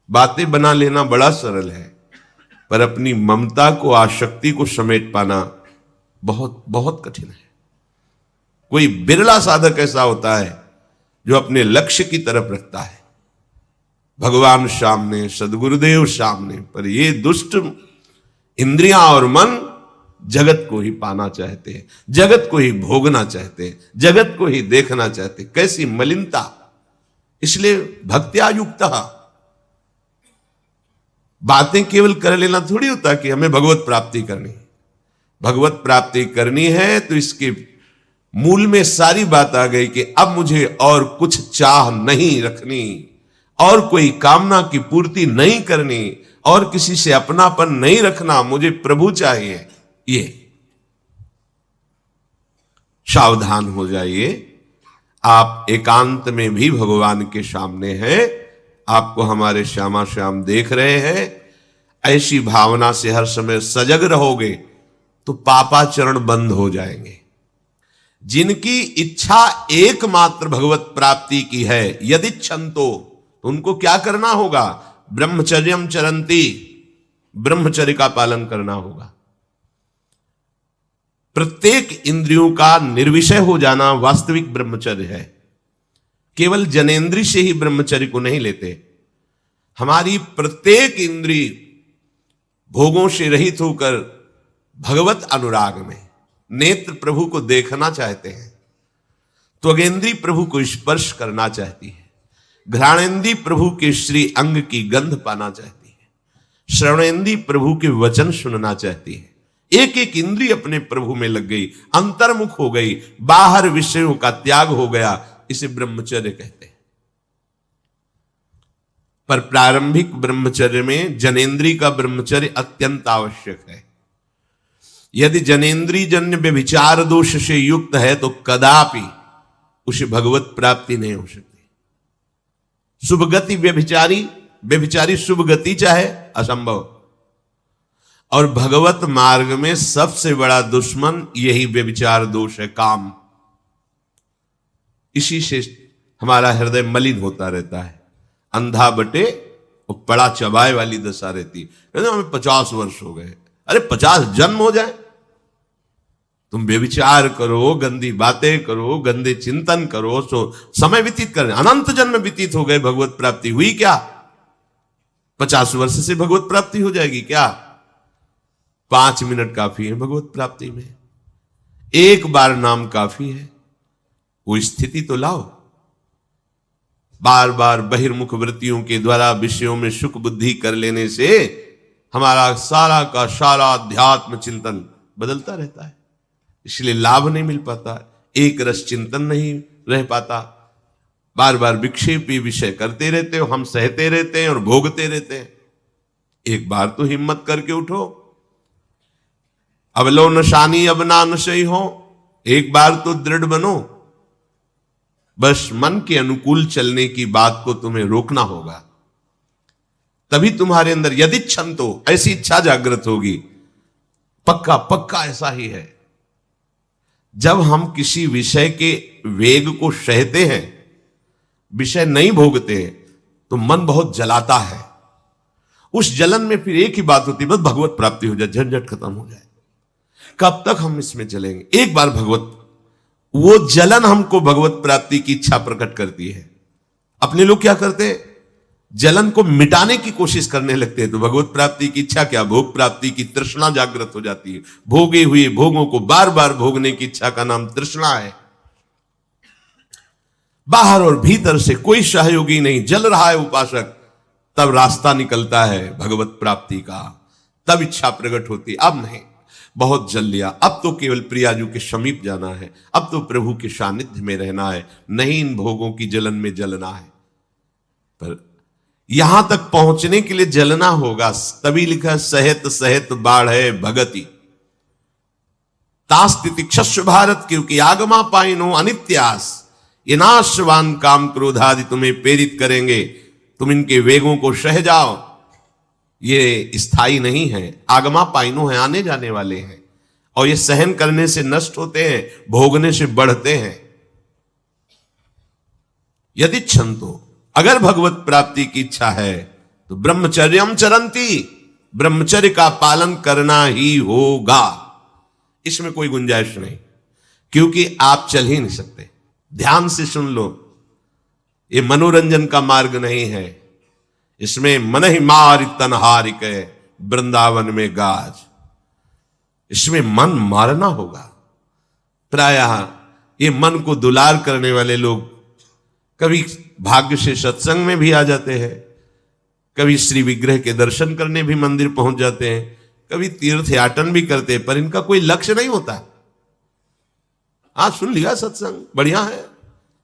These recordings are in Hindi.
बातें बना लेना बड़ा सरल है, पर अपनी ममता को, आसक्ति को समेट पाना बहुत बहुत कठिन है। कोई बिरला साधक ऐसा होता है जो अपने लक्ष्य की तरफ रखता है, भगवान सामने, सदगुरुदेव सामने, पर ये दुष्ट इंद्रियां और मन जगत को ही पाना चाहते हैं, जगत को ही भोगना चाहते हैं, जगत को ही देखना चाहते हैं। कैसी मलिनता! इसलिए भक्त्या युक्तः, बातें केवल कर लेना थोड़ी होता कि हमें भगवत प्राप्ति करनी है। भगवत प्राप्ति करनी है तो इसके मूल में सारी बात आ गई कि अब मुझे और कुछ चाह नहीं रखनी, और कोई कामना की पूर्ति नहीं करनी, और किसी से अपनापन नहीं रखना, मुझे प्रभु चाहिए। ये सावधान हो जाइए, आप एकांत में भी भगवान के सामने हैं, आपको हमारे श्यामा श्याम देख रहे हैं। ऐसी भावना से हर समय सजग रहोगे तो पापाचरण बंद हो जाएंगे। जिनकी इच्छा एकमात्र भगवत प्राप्ति की है, यदि छंतो, तो उनको क्या करना होगा? ब्रह्मचर्यम चरंती, ब्रह्मचर्य का पालन करना होगा। प्रत्येक इंद्रियों का निर्विषय हो जाना वास्तविक ब्रह्मचर्य है। केवल जनेंद्रिय से ही ब्रह्मचर्य को नहीं लेते। हमारी प्रत्येक इंद्रिय भोगों से रहित होकर भगवत अनुराग में, नेत्र प्रभु को देखना चाहते हैं, त्वगेंद्री प्रभु को स्पर्श करना चाहती है, घ्राणेंद्री प्रभु के श्री अंग की गंध पाना चाहती है, श्रवणेंद्री प्रभु के वचन सुनना चाहती है। एक एक इंद्रिय अपने प्रभु में लग गई, अंतर्मुख हो गई, बाहर विषयों का त्याग हो गया। इसे ब्रह्मचर्य कहते हैं। पर प्रारंभिक ब्रह्मचर्य में जनेंद्रिय का ब्रह्मचर्य अत्यंत आवश्यक है। यदि जनेंद्रिय जन्य व्यभिचार दोष से युक्त है तो कदापि उसे भगवत प्राप्ति नहीं हो सकती। शुभ गति व्यभिचारी शुभ गति चाहे, असंभव। और भगवत मार्ग में सबसे बड़ा दुश्मन यही व्यभिचार दोष है, काम। इसी से हमारा हृदय मलिन होता रहता है, अंधा बटे और पड़ा चबाए वाली दशा रहती है। कहते हमें 50 वर्ष हो गए। अरे 50 जन्म हो जाए, तुम व्यभिचार करो, गंदी बातें करो, गंदे चिंतन करो, सो समय व्यतीत करें, अनंत जन्म व्यतीत हो गए, भगवत प्राप्ति हुई क्या? 50 वर्ष से भगवत प्राप्ति हो जाएगी क्या? 5 मिनट काफी है भगवत प्राप्ति में, एक बार नाम काफी है। वो स्थिति तो लाओ। बार बार बहिर्मुख वृत्तियों के द्वारा विषयों में सुख बुद्धि कर लेने से हमारा सारा का सारा अध्यात्म चिंतन बदलता रहता है, इसलिए लाभ नहीं मिल पाता, एक रस चिंतन नहीं रह पाता। बार बार विक्षेपी विषय करते रहते हो, हम सहते रहते हैं और भोगते रहते हैं। एक बार तो हिम्मत करके उठो, अब लो नशानी अब ना नशई हो, एक बार तो दृढ़ बनो। बस मन के अनुकूल चलने की बात को तुम्हें रोकना होगा, तभी तुम्हारे अंदर यदि छंतो, ऐसी इच्छा जागृत होगी। पक्का पक्का ऐसा ही है। जब हम किसी विषय के वेग को सहते हैं, विषय नहीं भोगते, तो मन बहुत जलाता है। उस जलन में फिर एक ही बात होती है, बस भगवत प्राप्ति हो जाए, झंझट खत्म हो जाए। कब तक हम इसमें चलेंगे? एक बार भगवत, वो जलन हमको भगवत प्राप्ति की इच्छा प्रकट करती है। अपने लोग क्या करते हैं? जलन को मिटाने की कोशिश करने लगते हैं, तो भगवत प्राप्ति की इच्छा क्या, भोग प्राप्ति की तृष्णा जागृत हो जाती है। भोगे हुए भोगों को बार बार भोगने की इच्छा का नाम तृष्णा है। बाहर और भीतर से कोई सहयोगी नहीं, जल रहा है उपासक, तब रास्ता निकलता है भगवत प्राप्ति का, तब इच्छा प्रकट होती। अब नहीं, बहुत जल लिया, अब तो केवल प्रियाजू के समीप जाना है, अब तो प्रभु के सानिध्य में रहना है, नहीं इन भोगों की जलन में जलना है। पर यहां तक पहुंचने के लिए जलना होगा, तभी लिखा सहित सहित बाढ़ भगति तास्तिति क्षस्व भारत, क्योंकि आगमा पाइनो अनित्यास, ये नाशवान काम क्रोधादि तुम्हें प्रेरित करेंगे, तुम इनके वेगों को सह जाओ। ये स्थायी नहीं है, आगमा पाइनो है, आने जाने वाले हैं, और ये सहन करने से नष्ट होते हैं, भोगने से बढ़ते हैं। यदि छंतो, अगर भगवत प्राप्ति की इच्छा है तो ब्रह्मचर्यम चरंती, ब्रह्मचर्य का पालन करना ही होगा, इसमें कोई गुंजाइश नहीं, क्योंकि आप चल ही नहीं सकते। ध्यान से सुन लो, ये मनोरंजन का मार्ग नहीं है, इसमें मन ही मार तन हारिक वृंदावन में गाज, इसमें मन मारना होगा। प्रायः ये मन को दुलार करने वाले लोग कभी भाग्य से सत्संग में भी आ जाते हैं, कभी श्री विग्रह के दर्शन करने भी मंदिर पहुंच जाते हैं, कभी तीर्थ याटन भी करते हैं, पर इनका कोई लक्ष्य नहीं होता। आज सुन लिया सत्संग, बढ़िया है,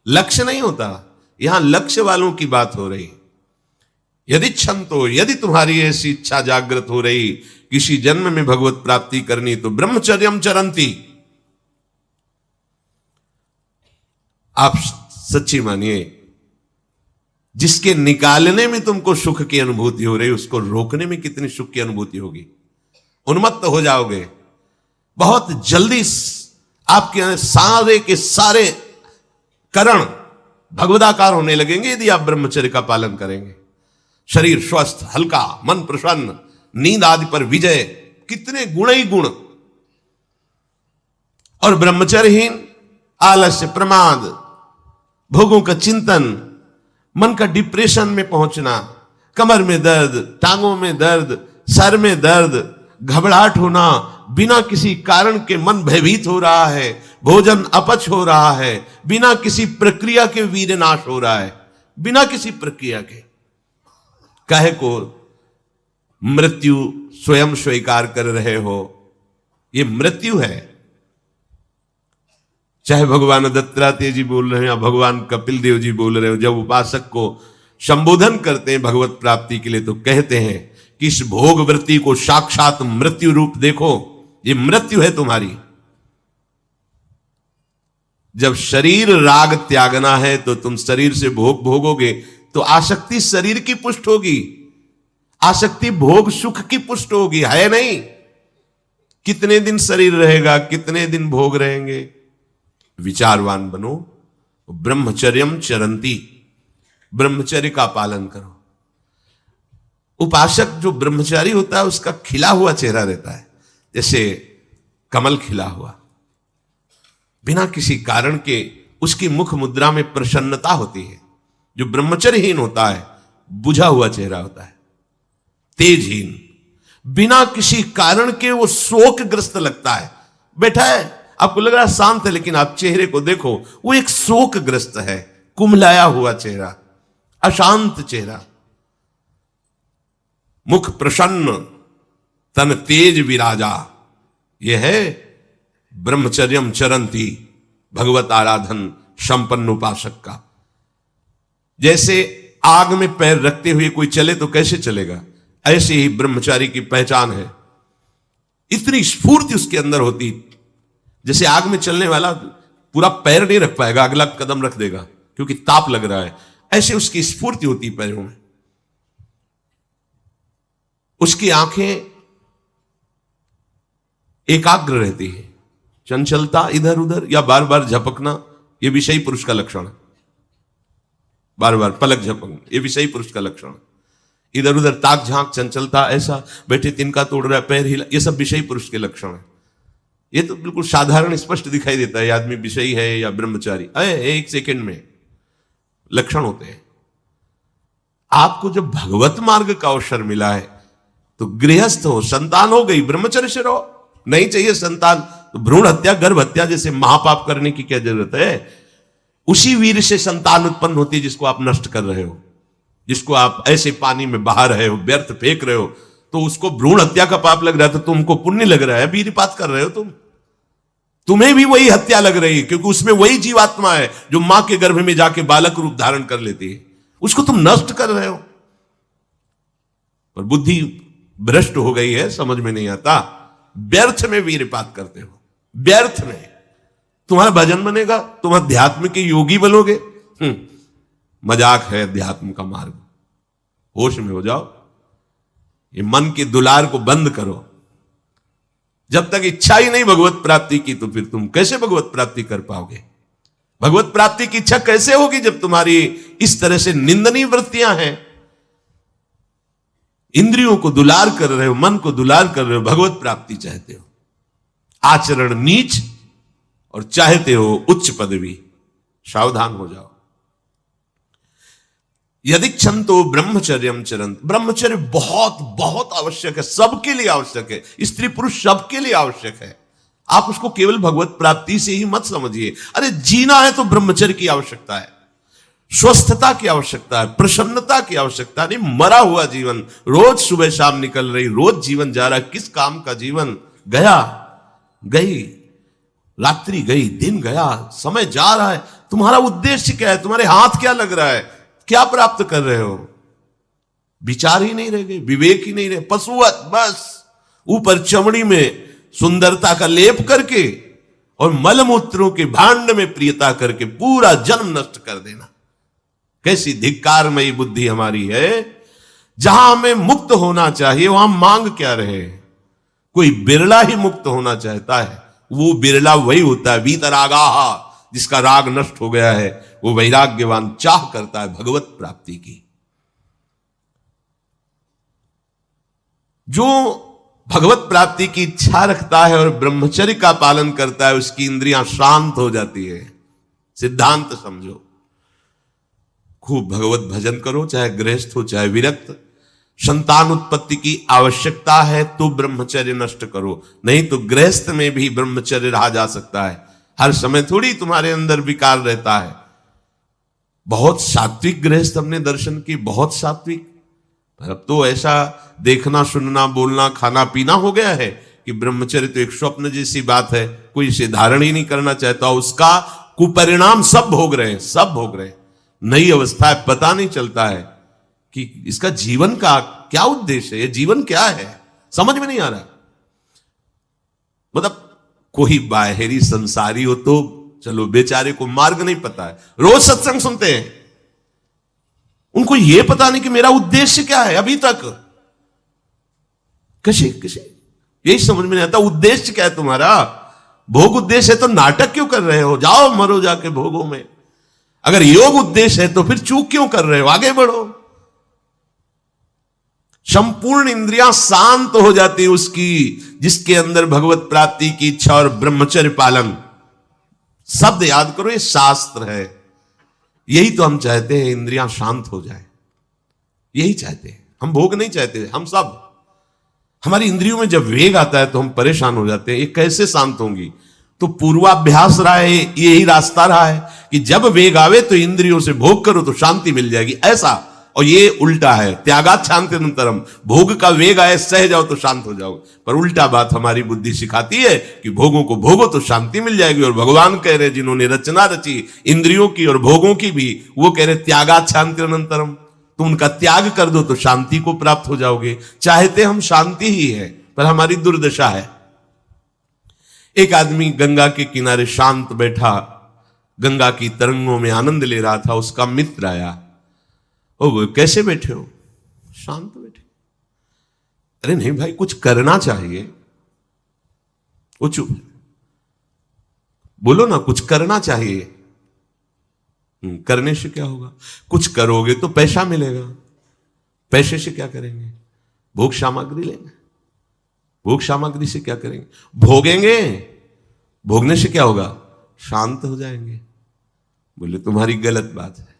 लक्ष्य नहीं होता। यहां लक्ष्य वालों की बात हो रही। यदि क्षमतो, यदि तुम्हारी ऐसी इच्छा जागृत हो रही किसी जन्म में भगवत प्राप्ति करनी, तो ब्रह्मचर्यम चरंती। आप सच्ची मानिए, जिसके निकालने में तुमको सुख की अनुभूति हो रही, उसको रोकने में कितनी सुख की अनुभूति होगी। उन्मत्त हो जाओगे, बहुत जल्दी आपके सारे के सारे करण भगवदाकार होने लगेंगे यदि आप ब्रह्मचर्य का पालन करेंगे। शरीर स्वस्थ, हल्का, मन प्रसन्न, नींद आदि पर विजय, कितने गुण ही गुण। और ब्रह्मचर्यहीन आलस्य, प्रमाद, भोगों का चिंतन, मन का डिप्रेशन में पहुंचना, कमर में दर्द, टांगों में दर्द, सर में दर्द, घबराहट होना, बिना किसी कारण के मन भयभीत हो रहा है, भोजन अपच हो रहा है, बिना किसी प्रक्रिया के वीरनाश हो रहा है, बिना किसी प्रक्रिया के। काहे को मृत्यु स्वयं स्वीकार कर रहे हो, ये मृत्यु है। चाहे भगवान दत्तात्रेय जी बोल रहे हैं या भगवान कपिल देव जी बोल रहे हो, जब उपासक को संबोधन करते हैं भगवत प्राप्ति के लिए, तो कहते हैं कि इस भोग वृत्ति को साक्षात मृत्यु रूप देखो, ये मृत्यु है तुम्हारी। जब शरीर राग त्यागना है तो तुम शरीर से भोग भोगोगे, तो आसक्ति शरीर की पुष्ट होगी, आसक्ति भोग सुख की पुष्ट होगी, है नहीं। कितने दिन शरीर रहेगा, कितने दिन भोग रहेंगे। विचारवान बनो, ब्रह्मचर्यम चरंती, ब्रह्मचर्य का पालन करो। उपासक जो ब्रह्मचारी होता है उसका खिला हुआ चेहरा रहता है, जैसे कमल खिला हुआ, बिना किसी कारण के उसकी मुख मुद्रा में प्रसन्नता होती है। जो ब्रह्मचर्यहीन होता है बुझा हुआ चेहरा होता है, तेजहीन, बिना किसी कारण के वो शोकग्रस्त लगता है। बैठा है, आपको लग रहा है शांत है, लेकिन आप चेहरे को देखो, वो एक शोकग्रस्त है, कुम्हलाया हुआ चेहरा, अशांत चेहरा। मुख प्रसन्न, तन तेज विराजा, यह है ब्रह्मचर्यम चरंती, भगवत आराधन संपन्न उपासक का। जैसे आग में पैर रखते हुए कोई चले तो कैसे चलेगा, ऐसे ही ब्रह्मचारी की पहचान है। इतनी स्फूर्ति उसके अंदर होती, जैसे आग में चलने वाला पूरा पैर नहीं रख पाएगा, अगला कदम रख देगा क्योंकि ताप लग रहा है, ऐसे उसकी स्फूर्ति होती पैरों में। उसकी आंखें एकाग्र रहती है, चंचलता इधर उधर या बार बार झपकना, यह विषयी पुरुष का लक्षण है। बार बार पलक झपकना, यह विषयी पुरुष का लक्षण है। इधर उधर ताक झांक, चंचलता, ऐसा बैठे तिनका तोड़ रहा है, पैर हिला, यह सब विषयी पुरुष के लक्षण है। यह तो बिल्कुल साधारण स्पष्ट दिखाई देता है आदमी विषयी है या ब्रह्मचारी, एक सेकंड में लक्षण होते हैं। आपको जब भगवत मार्ग का अवसर मिला है तो गृहस्थ हो, संतान हो गई, ब्रह्मचर्य से रहो। नहीं चाहिए संतान तो भ्रूण हत्या, गर्भ हत्या जैसे महापाप करने की क्या जरूरत है। उसी वीर से संतान उत्पन्न होती है जिसको आप नष्ट कर रहे हो, जिसको आप ऐसे पानी में बहा रहे हो, व्यर्थ फेंक रहे हो, तो उसको भ्रूण हत्या का पाप लग रहा है, तो तुमको पुण्य लग रहा है, वीरपात कर रहे हो तुम्हें भी वही हत्या लग रही है, क्योंकि उसमें वही जीवात्मा है जो मां के गर्भ में जाके बालक रूप धारण कर लेती है, उसको तुम नष्ट कर रहे हो। पर बुद्धि भ्रष्ट हो गई है, समझ में नहीं आता, व्यर्थ में वीरपात करते हो, व्यर्थ में। तुम्हारा भजन बनेगा, तुम अध्यात्म के योगी बनोगे, मजाक है अध्यात्म का मार्ग। होश में हो जाओ, ये मन के दुलार को बंद करो। जब तक इच्छा ही नहीं भगवत प्राप्ति की, तो फिर तुम कैसे भगवत प्राप्ति कर पाओगे। भगवत प्राप्ति की इच्छा कैसे होगी जब तुम्हारी इस तरह से निंदनीय वृत्तियां हैं। इंद्रियों को दुलार कर रहे हो, मन को दुलार कर रहे हो, भगवत प्राप्ति चाहते हो, आचरण नीच और चाहते हो उच्च पदवी, सावधान हो जाओ। यदि क्षंतो ब्रह्मचर्यम चरंत, ब्रह्मचर्य बहुत बहुत आवश्यक है, सबके लिए आवश्यक है, स्त्री पुरुष सबके लिए आवश्यक है। आप उसको केवल भगवत प्राप्ति से ही मत समझिए। अरे जीना है तो ब्रह्मचर्य की आवश्यकता है, स्वस्थता की आवश्यकता है, प्रसन्नता की आवश्यकता नहीं। मरा हुआ जीवन, रोज सुबह शाम निकल रही, रोज जीवन जा रहा है, किस काम का जीवन? गया, गई रात्रि, गई दिन, गया समय, जा रहा है। तुम्हारा उद्देश्य क्या है? तुम्हारे हाथ क्या लग रहा है? क्या प्राप्त कर रहे हो? विचार ही नहीं रह गए, विवेक ही नहीं रहे, पशुवत बस ऊपर चमड़ी में सुंदरता का लेप करके और मलमूत्रों के भांड में प्रियता करके पूरा जन्म नष्ट कर देना। कैसी धिक्कारमयी बुद्धि हमारी है। जहां हमें मुक्त होना चाहिए वहां मांग क्या रहे? कोई बिरला ही मुक्त होना चाहता है, वो बिरला वही होता है वीतरागाहा, जिसका राग नष्ट हो गया है, वो वैराग्यवान चाह करता है भगवत प्राप्ति की। जो भगवत प्राप्ति की इच्छा रखता है और ब्रह्मचर्य का पालन करता है, उसकी इंद्रियां शांत हो जाती है। सिद्धांत समझो, खूब भगवत भजन करो, चाहे गृहस्थ हो चाहे विरक्त। संतान उत्पत्ति की आवश्यकता है तो ब्रह्मचर्य नष्ट करो, नहीं तो गृहस्थ में भी ब्रह्मचर्य रहा जा सकता है। हर समय थोड़ी तुम्हारे अंदर विकार रहता है। बहुत सात्विक गृहस्थ हमने दर्शन की, बहुत सात्विक, पर अब तो ऐसा देखना सुनना बोलना खाना पीना हो गया है कि ब्रह्मचर्य तो एक स्वप्न जैसी बात है, कोई इसे धारण ही नहीं करना चाहता। उसका कुपरिणाम सब भोग रहे हैं, सब भोग रहे हैं। नई अवस्था है, पता नहीं चलता है कि इसका जीवन का क्या उद्देश्य है, ये जीवन क्या है, समझ में नहीं आ रहा। मतलब कोई बाहरी संसारी हो तो चलो, बेचारे को मार्ग नहीं पता है, रोज सत्संग सुनते हैं, उनको यह पता नहीं कि मेरा उद्देश्य क्या है। अभी तक किसी यही समझ में नहीं आता, उद्देश्य क्या है तुम्हारा? भोग उद्देश्य है तो नाटक क्यों कर रहे हो? जाओ मरो जाके भोगों में। अगर योग उद्देश्य है तो फिर चूक क्यों कर रहे हो? आगे बढ़ो। संपूर्ण इंद्रियां शांत हो जाती है उसकी जिसके अंदर भगवत प्राप्ति की इच्छा और ब्रह्मचर्य पालन। शब्द याद करो, ये शास्त्र है। यही तो हम चाहते हैं, इंद्रियां शांत हो जाए, यही चाहते हैं हम। भोग नहीं चाहते हम सब। हमारी इंद्रियों में जब वेग आता है तो हम परेशान हो जाते हैं, ये कैसे शांत होंगी? तो पूर्वाभ्यास रहा है, यही रास्ता रहा है कि जब वेग आवे तो इंद्रियों से भोग करो तो शांति मिल जाएगी, ऐसा। और ये उल्टा है, त्यागात शांतिरंतरम। भोग का वेग आए, सह जाओ तो शांत हो जाओ। पर उल्टा बात हमारी बुद्धि सिखाती है कि भोगों को भोगो तो शांति मिल जाएगी। और भगवान कह रहे जिन्होंने रचना रची इंद्रियों की और भोगों की भी, वो कह रहे त्यागात शांतिरंतरम, तुम उनका त्याग कर दो तो शांति को प्राप्त हो जाओगे। चाहते हम शांति ही है, पर हमारी दुर्दशा है। एक आदमी गंगा के किनारे शांत बैठा, गंगा की तरंगों में आनंद ले रहा था। उसका मित्र आया, ओ कैसे बैठे हो? शांत बैठे। अरे नहीं भाई, कुछ करना चाहिए। वो चुप, बोलो ना, कुछ करना चाहिए। करने से क्या होगा? कुछ करोगे तो पैसा मिलेगा। पैसे से क्या करेंगे? भोग सामग्री लेंगे। भोग सामग्री से क्या करेंगे? भोगेंगे। भोगने से क्या होगा? शांत हो जाएंगे। बोले तुम्हारी गलत बात है,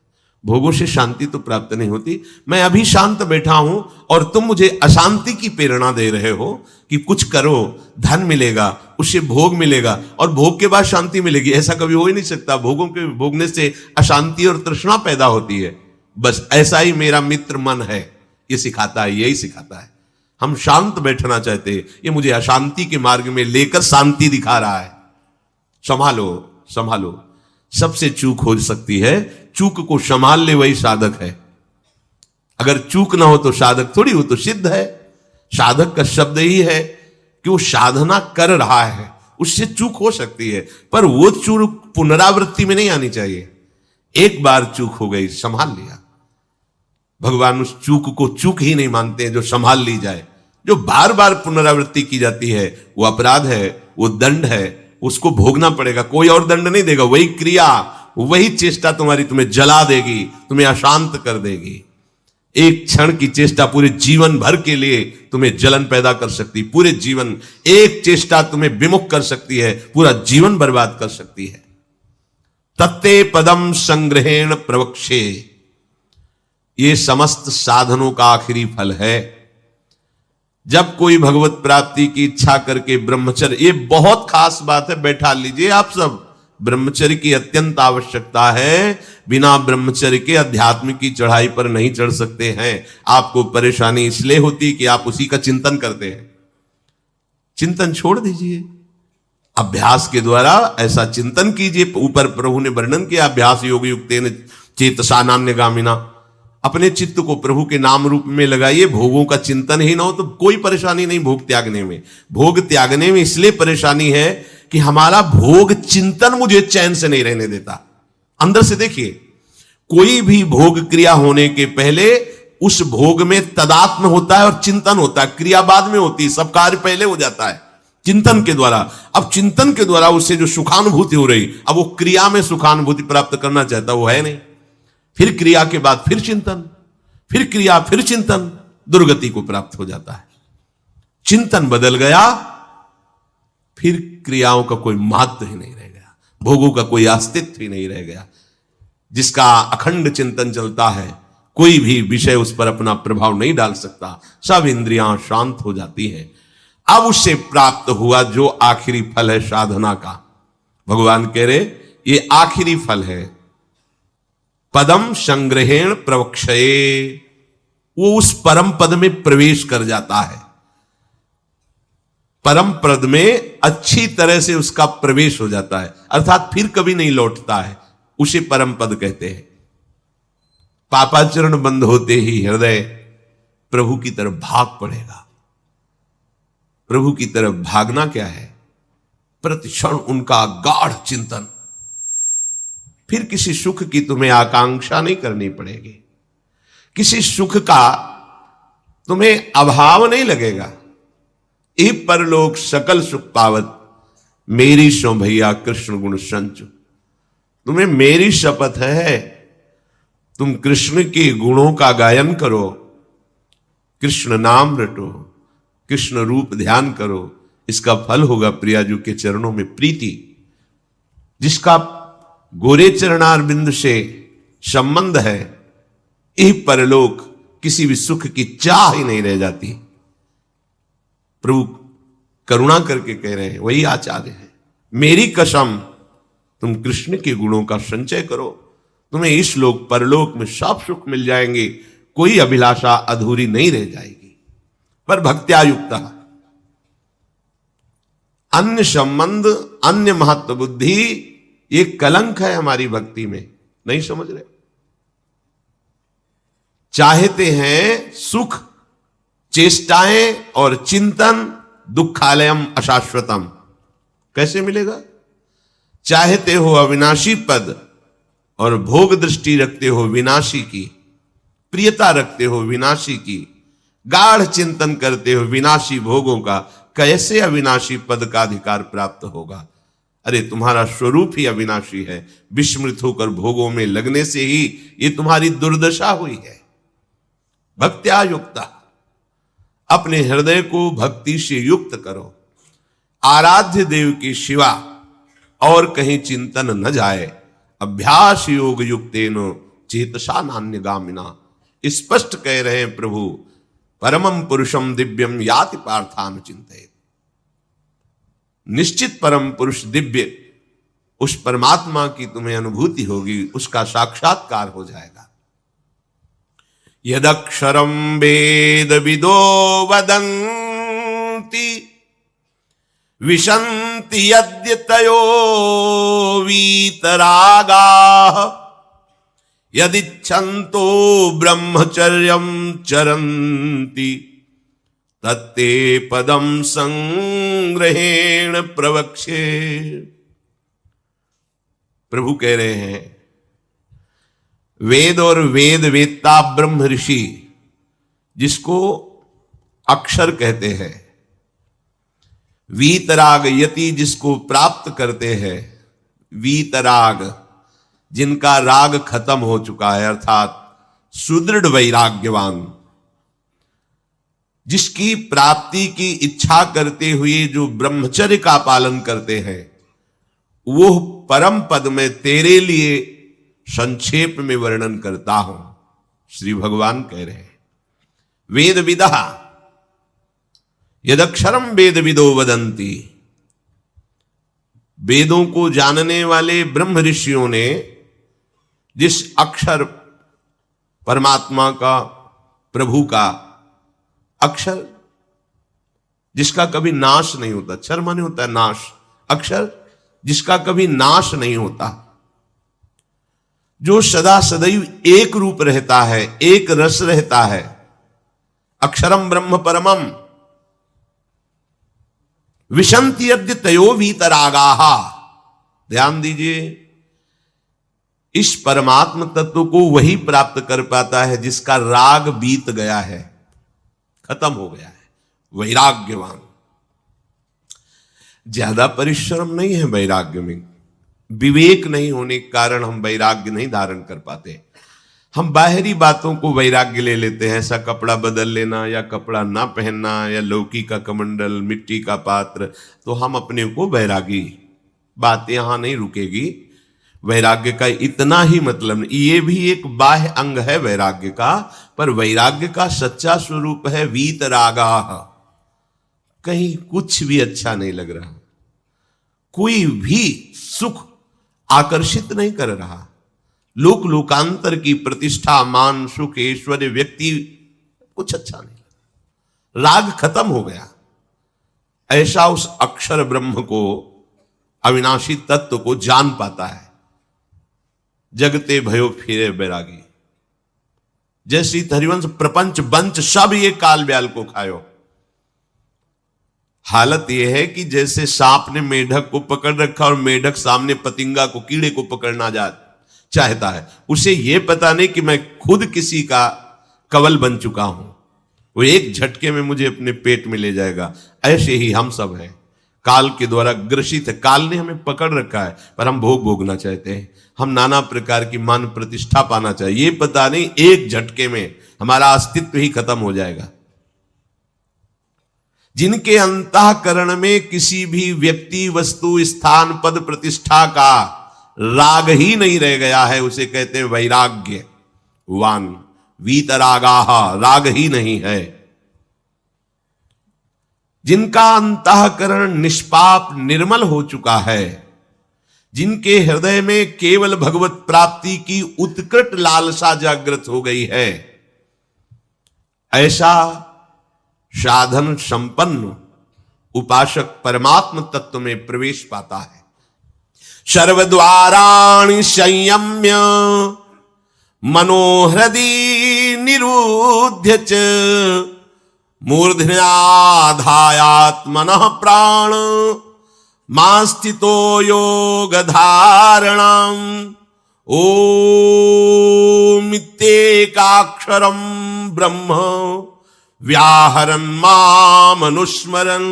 भोगों से शांति तो प्राप्त नहीं होती। मैं अभी शांत बैठा हूं और तुम मुझे अशांति की प्रेरणा दे रहे हो कि कुछ करो, धन मिलेगा, उससे भोग मिलेगा और भोग के बाद शांति मिलेगी। ऐसा कभी हो ही नहीं सकता। भोगों के भोगने से अशांति और तृष्णा पैदा होती है। बस ऐसा ही मेरा मित्र मन है, ये सिखाता है, यही सिखाता है। हम शांत बैठना चाहते हैं, ये मुझे अशांति के मार्ग में लेकर शांति दिखा रहा है। संभालो, संभालो। सबसे चूक हो सकती है, चूक को संभाल ले वही साधक है। अगर चूक ना हो तो साधक थोड़ी, हो तो सिद्ध है। साधक का शब्द ही है कि वो साधना कर रहा है, उससे चूक हो सकती है, पर वो चूक पुनरावृत्ति में नहीं आनी चाहिए। एक बार चूक हो गई, संभाल लिया। भगवान उस चूक को चूक ही नहीं मानते हैं जो संभाल ली जाए। जो बार बार पुनरावृत्ति की जाती है वो अपराध है, वो दंड है, उसको भोगना पड़ेगा। कोई और दंड नहीं देगा। वही क्रिया, वही चेष्टा तुम्हारी तुम्हें जला देगी, तुम्हें अशांत कर देगी। एक क्षण की चेष्टा पूरे जीवन भर के लिए तुम्हें जलन पैदा कर सकती, पूरे जीवन एक चेष्टा तुम्हें विमुख कर सकती है, पूरा जीवन बर्बाद कर सकती है। तत्ते पदम संग्रहेण प्रवक्षे, ये समस्त साधनों का आखिरी फल है। जब कोई भगवत प्राप्ति की इच्छा करके ब्रह्मचर्य, ये बहुत खास बात है, बैठा लीजिए आप सब, ब्रह्मचर्य की अत्यंत आवश्यकता है। बिना ब्रह्मचर्य के अध्यात्म की चढ़ाई पर नहीं चढ़ सकते हैं। आपको परेशानी इसलिए होती कि आप उसी का चिंतन करते हैं। चिंतन छोड़ दीजिए, अभ्यास के द्वारा ऐसा चिंतन कीजिए। ऊपर प्रभु ने वर्णन किया, अभ्यास योग युक्तेन चेतसा नान्यगामिना, अपने चित्त को प्रभु के नाम रूप में लगाइए। भोगों का चिंतन ही ना हो तो कोई परेशानी नहीं भोग त्यागने में। भोग त्यागने में इसलिए परेशानी है कि हमारा भोग चिंतन मुझे चैन से नहीं रहने देता। अंदर से देखिए, कोई भी भोग क्रिया होने के पहले उस भोग में तदात्म होता है और चिंतन होता है। क्रिया बाद में होती है, सब कार्य पहले हो जाता है चिंतन के द्वारा। अब चिंतन के द्वारा उससे जो सुखानुभूति हो रही, अब वो क्रिया में सुखानुभूति प्राप्त करना चाहता, वो है नहीं। फिर क्रिया के बाद फिर चिंतन, फिर क्रिया, फिर चिंतन, दुर्गति को प्राप्त हो जाता है। चिंतन बदल गया, फिर क्रियाओं का कोई महत्व ही नहीं रह गया, भोगों का कोई अस्तित्व ही नहीं रह गया। जिसका अखंड चिंतन चलता है, कोई भी विषय उस पर अपना प्रभाव नहीं डाल सकता, सब इंद्रियां शांत हो जाती हैं। अब उससे प्राप्त हुआ जो आखिरी फल है साधना का, भगवान कह रहे ये आखिरी फल है। पदम संग्रहेण प्रवक्षये, वो उस परम पद में प्रवेश कर जाता है। परम पद में अच्छी तरह से उसका प्रवेश हो जाता है, अर्थात फिर कभी नहीं लौटता है, उसे परम पद कहते हैं। पापाचरण बंद होते ही हृदय प्रभु की तरफ भाग पड़ेगा। प्रभु की तरफ भागना क्या है? प्रतिक्षण उनका गाढ़ चिंतन। फिर किसी सुख की तुम्हें आकांक्षा नहीं करनी पड़ेगी, किसी सुख का तुम्हें अभाव नहीं लगेगा। ए परलोक सकल सुख पावत, मेरी सो भैया कृष्ण गुण संचु। तुम्हें मेरी शपथ है, तुम कृष्ण के गुणों का गायन करो, कृष्ण नाम रटो, कृष्ण रूप ध्यान करो। इसका फल होगा प्रियाजू के चरणों में प्रीति। जिसका गोरे चरणारविंद से संबंध है, यह परलोक किसी भी सुख की चाह ही नहीं रह जाती। प्रभु करुणा करके कह रहे हैं, वही आचार्य है, मेरी कसम तुम कृष्ण के गुणों का संचय करो, तुम्हें इस लोक परलोक में सब सुख मिल जाएंगे, कोई अभिलाषा अधूरी नहीं रह जाएगी। पर भक्त्यायुक्त, अन्य संबंध, अन्य महत्व बुद्धि, ये कलंक है हमारी भक्ति में, नहीं समझ रहे। चाहते हैं सुख, चेष्टाएं और चिंतन, दुखालयम अशाश्वतम, कैसे मिलेगा? चाहते हो अविनाशी पद और भोग दृष्टि रखते हो विनाशी की, प्रियता रखते हो विनाशी की, गाढ़ चिंतन करते हो विनाशी भोगों का, कैसे अविनाशी पद का अधिकार प्राप्त होगा? अरे तुम्हारा स्वरूप ही अविनाशी है। विस्मृत होकर भोगों में लगने से ही ये तुम्हारी दुर्दशा हुई है। भक्त्यायुक्ता, अपने हृदय को भक्ति से युक्त करो। आराध्य देव के सिवा और कहीं चिंतन न जाए। अभ्यास योग युक्तेनो चेतसा नान्यगामिना, स्पष्ट कह रहे हैं प्रभु, परमं पुरुषम दिव्यम याति पार्थान चिंतयेत्। निश्चित परम पुरुष दिव्य, उस परमात्मा की तुम्हें अनुभूति होगी, उसका साक्षात्कार हो जाएगा। यदक्षरम वेद विदो वदन्ति विशन्ति यद्यतयो वीतरागाः यदिच्छन्तो ब्रह्मचर्यं चरन्ति तत्ते पदम संग्रहेण प्रवक्षे। प्रभु कह रहे हैं, वेद और वेद वेत्ता ब्रह्म ऋषि, जिसको अक्षर कहते हैं, वीतराग यति जिसको प्राप्त करते हैं, वीतराग जिनका राग खत्म हो चुका है, अर्थात सुदृढ़ वैराग्यवान, जिसकी प्राप्ति की इच्छा करते हुए जो ब्रह्मचर्य का पालन करते हैं, वो परम पद में तेरे लिए संक्षेप में वर्णन करता हूं। श्री भगवान कह रहे हैं, वेद विदा यदक्षरम वेद विदो वदंती, वेदों को जानने वाले ब्रह्म ऋषियों ने जिस अक्षर परमात्मा का, प्रभु का अक्षर जिसका कभी नाश नहीं होता, क्षर माने होता है नाश, अक्षर जिसका कभी नाश नहीं होता, जो सदा सदैव एक रूप रहता है, एक रस रहता है, अक्षरम ब्रह्म परमम विशंति यद्य तयो वीतरागाहा। ध्यान दीजिए, इस परमात्म तत्व को वही प्राप्त कर पाता है जिसका राग बीत गया है, खत्म हो गया है, वैराग्यवान। ज्यादा परिश्रम नहीं है वैराग्य में, विवेक नहीं होने के कारण हम वैराग्य नहीं धारण कर पाते। हम बाहरी बातों को वैराग्य ले लेते हैं, ऐसा कपड़ा बदल लेना या कपड़ा ना पहनना या लौकी का कमंडल, मिट्टी का पात्र, तो हम अपने को वैरागी। बात यहां नहीं रुकेगी, वैराग्य का इतना ही मतलब नहीं, ये भी एक बाह्य अंग है वैराग्य का, पर वैराग्य का सच्चा स्वरूप है वीतरागा। कहीं कुछ भी अच्छा नहीं लग रहा, कोई भी सुख आकर्षित नहीं कर रहा, लोक लोकांतर की प्रतिष्ठा, मान, सुख, ऐश्वर्य, व्यक्ति, कुछ अच्छा नहीं, राग खत्म हो गया। ऐसा उस अक्षर ब्रह्म को, अविनाशी तत्व को जान पाता है। जगते भयो फिरे बैरागी, जैसी हरिवंश प्रपंच बंच सब ये काल ब्याल को खायो। हालत यह है कि जैसे सांप ने मेढक को पकड़ रखा और मेढक सामने पतिंगा को, कीड़े को पकड़ना चाहता है, उसे यह पता नहीं कि मैं खुद किसी का कवल बन चुका हूं, वो एक झटके में मुझे अपने पेट में ले जाएगा। ऐसे ही हम सब हैं, काल के द्वारा ग्रसित है। काल ने हमें पकड़ रखा है, पर हम भोग भोगना चाहते हैं, हम नाना प्रकार की मान प्रतिष्ठा पाना चाहिए। ये पता नहीं एक झटके में हमारा अस्तित्व ही खत्म हो जाएगा। जिनके अंतःकरण में किसी भी व्यक्ति, वस्तु, स्थान, पद, प्रतिष्ठा का राग ही नहीं रह गया है, उसे कहते हैं वैराग्यवान। वीतरागाह, राग ही नहीं है। जिनका अंतःकरण निष्पाप, निर्मल हो चुका है, जिनके हृदय में केवल भगवत प्राप्ति की उत्कट लालसा जागृत हो गई है, ऐसा साधन संपन्न उपासक परमात्म तत्व में प्रवेश पाता है। सर्वद्वाराणि संयम्य मनोहृदि निरुध्य च मूर्धन्याधायात्मनः प्राण मास्थितो योग धारणम ओमित्येकाक्षरं ब्रह्म व्याहरन् मामनुस्मरन्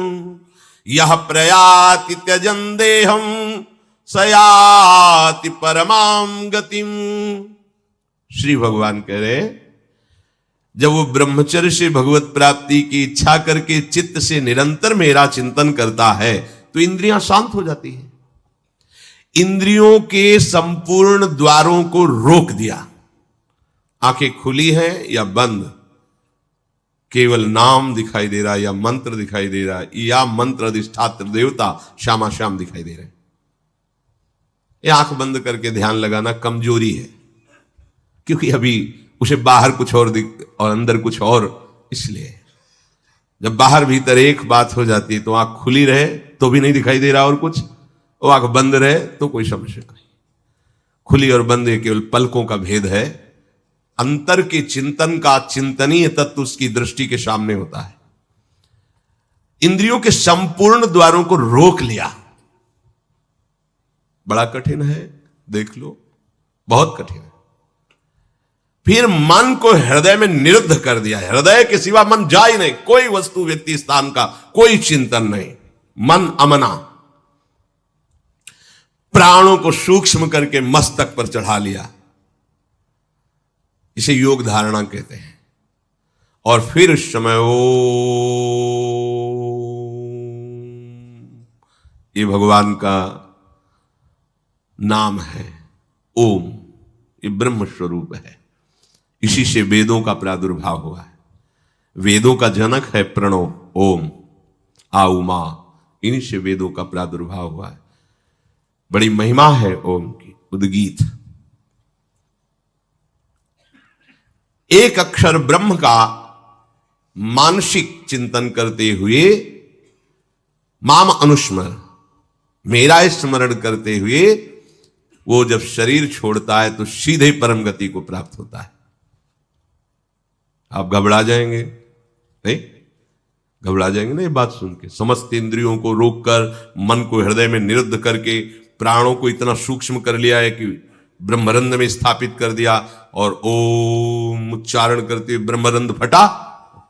यह प्रयाति त्यजन् देहं सयाति परमां गतिम। श्री भगवान कह रहे, जब वो ब्रह्मचर्य से भगवत प्राप्ति की इच्छा करके चित्त से निरंतर मेरा चिंतन करता है, तो इंद्रियां शांत हो जाती है। इंद्रियों के संपूर्ण द्वारों को रोक दिया, आंखें खुली हैं या बंद, केवल नाम दिखाई दे रहा है या मंत्र दिखाई दे रहा है, या मंत्र अधिष्ठात्र देवता श्यामा श्याम दिखाई दे रहे हैं। ये आंख बंद करके ध्यान लगाना कमजोरी है, क्योंकि अभी उसे बाहर कुछ और और अंदर कुछ और। इसलिए जब बाहर भीतर एक बात हो जाती है तो आंख खुली रहे तो भी नहीं दिखाई दे रहा और कुछ, वो आंख बंद रहे तो कोई समस्या नहीं। खुली और बंद केवल पलकों का भेद है। अंतर के चिंतन का चिंतनीय तत्व उसकी दृष्टि के सामने होता है। इंद्रियों के संपूर्ण द्वारों को रोक लिया, बड़ा कठिन है, देख लो, बहुत कठिन है। फिर मन को हृदय में निरुद्ध कर दिया, हृदय के सिवा मन जा ही नहीं, कोई वस्तु, व्यक्ति, स्थान का कोई चिंतन नहीं, मन अमना। प्राणों को सूक्ष्म करके मस्तक पर चढ़ा लिया। इसे योग धारणा कहते हैं। और फिर उस समय ये भगवान का नाम है ओम, ये ब्रह्म स्वरूप है। इसी से वेदों का प्रादुर्भाव हुआ है। वेदों का जनक है प्रणव ओम, आ उमा, इन्हीं से वेदों का प्रादुर्भाव हुआ है। बड़ी महिमा है ओम की। उद्गीत, एक अक्षर ब्रह्म का मानसिक चिंतन करते हुए माम अनुस्मर, मेरा स्मरण करते हुए वो जब शरीर छोड़ता है तो सीधे परम गति को प्राप्त होता है। आप घबरा जाएंगे नहीं? घबरा जाएंगे ना ये बात सुन के? समस्त इंद्रियों को रोककर, मन को हृदय में निरुद्ध करके, प्राणों को इतना सूक्ष्म कर लिया है कि ब्रह्मरंध्र में स्थापित कर दिया, और ओम उच्चारण करते हुए ब्रह्मरंध्र फटा,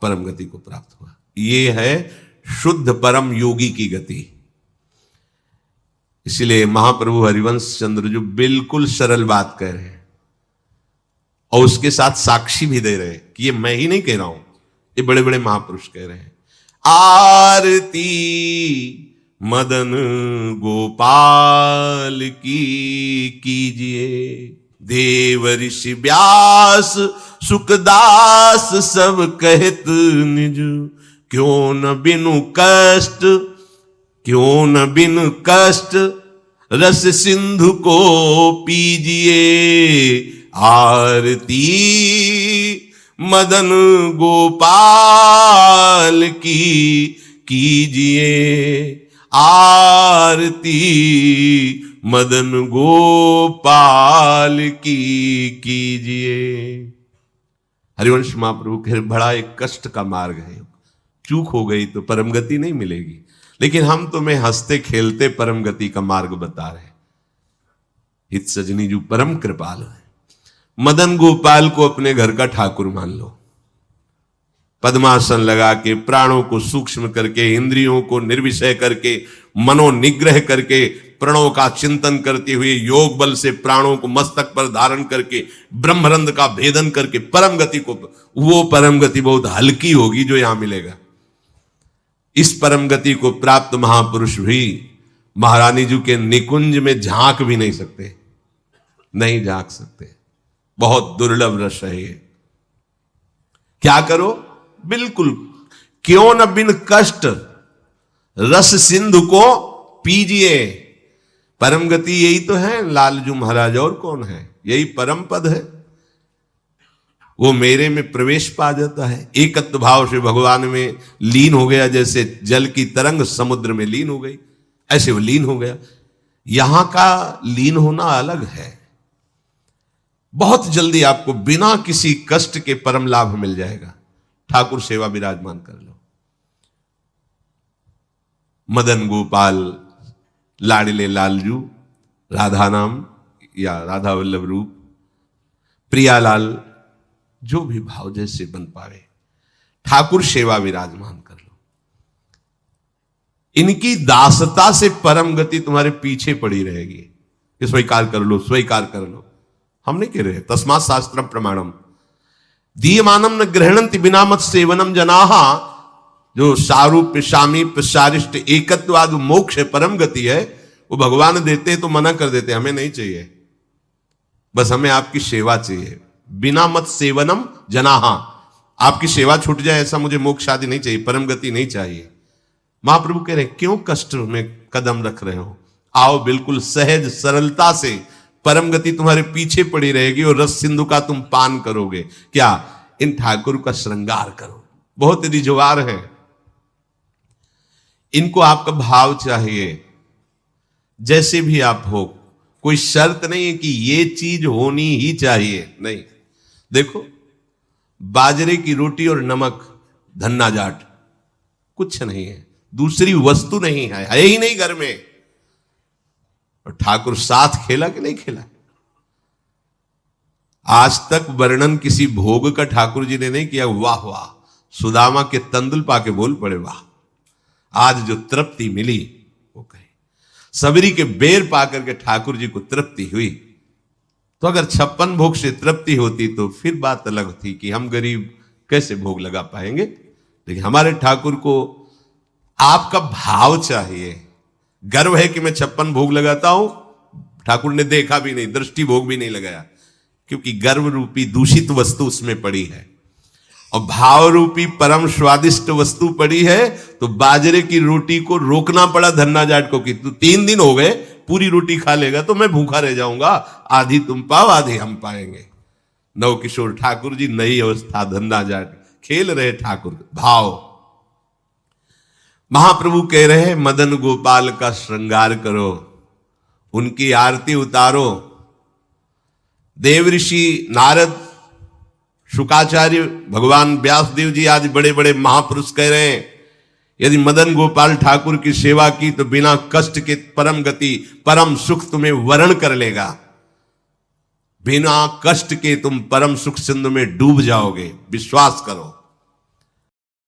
परम गति को प्राप्त हुआ। ये है शुद्ध परम योगी की गति। इसलिए महाप्रभु हरिवंश चंद्र जो बिल्कुल सरल बात कह रहे हैं और उसके साथ साक्षी भी दे रहे हैं कि ये मैं ही नहीं कह रहा हूं, ये बड़े बड़े महापुरुष कह रहे हैं। आरती मदन गोपाल की कीजिए, देव ऋषि व्यास सुखदास सब कहत निज, क्यों न बिनु कष्ट, क्यों न बिनु कष्ट रस सिंधु को पीजिए। आरती मदन गोपाल की कीजिए, आरती मदन गोपाल की कीजिए। हरिवंश महाप्रभु के बड़ा एक कष्ट का मार्ग है। चूक हो गई तो परम गति नहीं मिलेगी, लेकिन हम तुम्हें हंसते खेलते परम गति का मार्ग बता रहे। हित सजनी जो परम कृपाल है। मदन गोपाल को अपने घर का ठाकुर मान लो। पद्मासन लगा के, प्राणों को सूक्ष्म करके, इंद्रियों को निर्विषय करके, मनोनिग्रह करके, प्रणों का चिंतन करते हुए, योग बल से प्राणों को मस्तक पर धारण करके, ब्रह्मरंध्र का भेदन करके परम गति को, वो परम गति बहुत हल्की होगी जो यहां मिलेगा। इस परम गति को प्राप्त महापुरुष भी महारानी जी के निकुंज में झांक भी नहीं सकते, नहीं झांक सकते। बहुत दुर्लभ रस है ये। क्या करो? बिल्कुल, क्यों न बिन कष्ट रस सिंधु को पीजिए। परम गति यही तो है लालजू महाराज, और कौन है? यही परम पद है। वो मेरे में प्रवेश पा जाता है, एकत्व भाव से भगवान में लीन हो गया। जैसे जल की तरंग समुद्र में लीन हो गई, ऐसे वो लीन हो गया। यहां का लीन होना अलग है। बहुत जल्दी आपको बिना किसी कष्ट के परम लाभ मिल जाएगा। ठाकुर सेवा विराजमान कर लो। मदन गोपाल, लाडले लालजू, राधा नाम या राधा वल्लभ रूप, प्रियालाल, जो भी भाव जैसे बन पावे, ठाकुर सेवा विराजमान कर लो। इनकी दासता से परम गति तुम्हारे पीछे पड़ी रहेगी। स्वीकार कर लो, स्वीकार कर लो। हम नहीं कह रहे, तस्मात् शास्त्रम प्रमाणम दीयमानम न गृहणन्ति बिना मत सेवनम जनाहा। जो सारूप्य सामीप्य सारिष्ट एकत्वाद मोक्ष परम गति है, वो भगवान देते तो मना कर देते, हमें नहीं चाहिए, बस हमें आपकी सेवा चाहिए। बिना मत सेवनम जनाहा, आपकी सेवा छूट जाए ऐसा मुझे मोक्ष आदि नहीं चाहिए, परम गति नहीं चाहिए। महाप्रभु कह रहे हैं क्यों कष्ट में कदम रख रहे हो? आओ, बिल्कुल सहज सरलता से परम गति तुम्हारे पीछे पड़ी रहेगी और रस सिंधु का तुम पान करोगे। क्या? इन ठाकुर का श्रृंगार करो। बहुत रिजवार है, इनको आपका भाव चाहिए। जैसे भी आप हो, कोई शर्त नहीं है कि ये चीज होनी ही चाहिए, नहीं। देखो, बाजरे की रोटी और नमक, धन्ना जाट, कुछ नहीं है, दूसरी वस्तु नहीं है ही नहीं घर में। और ठाकुर साथ खेला कि नहीं खेला? आज तक वर्णन किसी भोग का ठाकुर जी ने नहीं किया। वाह वाह, सुदामा के तंदुल पाके बोल पड़े वाह, आज जो तृप्ति मिली वो कहे। सबरी के बेर पाकर के ठाकुर जी को तृप्ति हुई। तो अगर 56 भोग से तृप्ति होती तो फिर बात अलग थी कि हम गरीब कैसे भोग लगा पाएंगे। लेकिन हमारे ठाकुर को आपका भाव चाहिए। गर्व है कि मैं 56 भोग लगाता हूं, ठाकुर ने देखा भी नहीं, दृष्टि भोग भी नहीं लगाया, क्योंकि गर्व रूपी दूषित वस्तु उसमें पड़ी है और भाव रूपी परम स्वादिष्ट वस्तु पड़ी है। तो बाजरे की रोटी को रोकना पड़ा धन्ना जाट को कि तू 3 दिन हो गए पूरी रोटी खा लेगा तो मैं भूखा रह जाऊंगा, आधी तुम पाओ आधी हम पाएंगे। नवकिशोर ठाकुर जी नई अवस्था, धन्ना जाट खेल रहे ठाकुर भाव। महाप्रभु कह रहे हैं मदन गोपाल का श्रृंगार करो, उनकी आरती उतारो। देव ऋषि नारद, शुकाचार्य, भगवान व्यासदेव जी आदि बड़े बड़े महापुरुष कह रहे हैं यदि मदन गोपाल ठाकुर की सेवा की तो बिना कष्ट के परम गति परम सुख तुम्हें वरण कर लेगा। बिना कष्ट के तुम परम सुख सिंधु में डूब जाओगे, विश्वास करो।